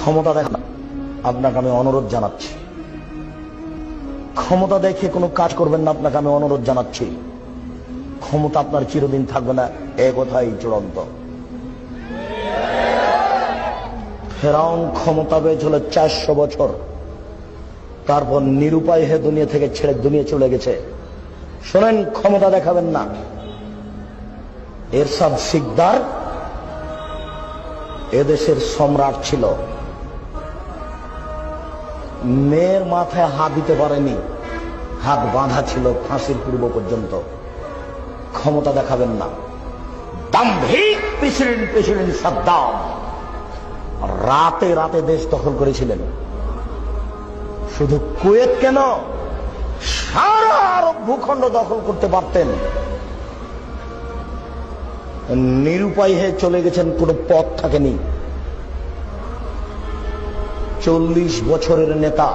ক্ষমতা দেখা আপনাকে আমি অনুরোধ জানাচ্ছি, ক্ষমতা দেখে কোনো কাজ করবেন না, আপনাকে আমি অনুরোধ জানাচ্ছি। ক্ষমতা আপনার চিরদিন থাকবে না, এ কথাই চূড়ান্ত। ফেরাউন ক্ষমতা পেয়েছিল 400 বছর, তারপর নিরুপায় হয়ে দুনিয়া থেকে ছেড়ে দুনিয়া চলে গেছে। শোনেন, ক্ষমতা দেখাবেন না। এরশাদ সিকদার এদেশের সম্রাট ছিল, মেয়ের মাথায় হাত দিতে পারেনি, হাত বাঁধা ছিল ফাঁসির পূর্ব পর্যন্ত। ক্ষমতা দেখাবেন না। দাম্ভিক প্রেসিডেন্ট সাদ্দাম রাতে রাতে দেশ দখল করেছিলেন। শুধু কুয়েত কেন, সারা আরব ভূখণ্ড দখল করতে পারতেন। নিরুপায় হয়ে চলে গেছেন, কোনো পথ থাকেনি। 40 বছরের নেতা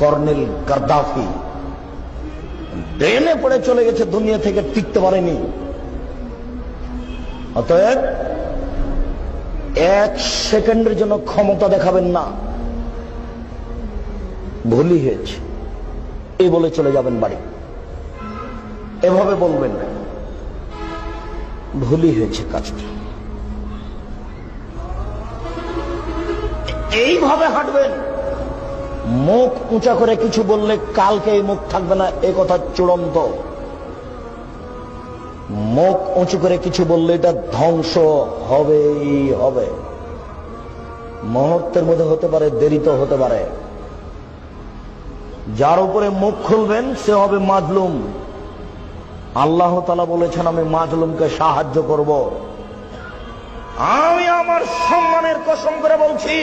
কর্নেল গাদ্দাফি ট্রেনে পড়ে চলে গেছে, দুনিয়া থেকে টিকতে পারেনি। অতএব 1 সেকেন্ডের জন্য ক্ষমতা দেখাবেন না। ভুলই হয়েছে এই বলে চলে যাবেন বাড়ি, এভাবে বলবেন না, ভুলই হয়েছে কাজটা। এইভাবে হাঁটবেন। মুখ উঁচা করে কিছু বললে কালকে এই মুখ থাকবে না, এ কথা চূড়ান্ত। মুখ উঁচু করে কিছু বললে এটা ধ্বংস হবেই হবে। মুহূর্তের মধ্যে হতে পারে, দেরিতে হতে পারে। যার উপরে মুখ খুলবেন সে হবে মাজলুম। আল্লাহ তাআলা বলেছেন, আমি মাজলুমকে সাহায্য করব। আমি আমার সম্মানের কসম করে বলছি,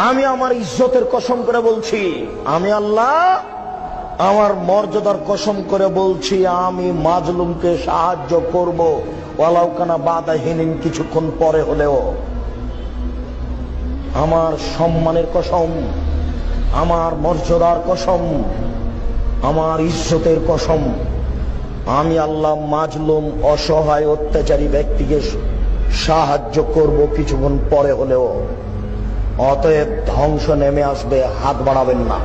আমি আমার ইজ্জতের কসম করে বলছি, আমি আল্লাহ আমার মর্যাদার কসম করে বলছি, আমি মাজলুমকে সাহায্য করব, ওয়ালাউ কানা বাদাহিনিন, কিছুক্ষণ পরে হলেও। আমার সম্মানের কসম, আমার মর্যাদার কসম, আমার ইজ্জতের কসম, আমি আল্লাহ মাজলুম অসহায় অত্যাচারী ব্যক্তিকে সাহায্য করব কিছুক্ষণ পরে হলেও। অতএব ধ্বংস নেমে আসবে, হাত বাড়াবেন না।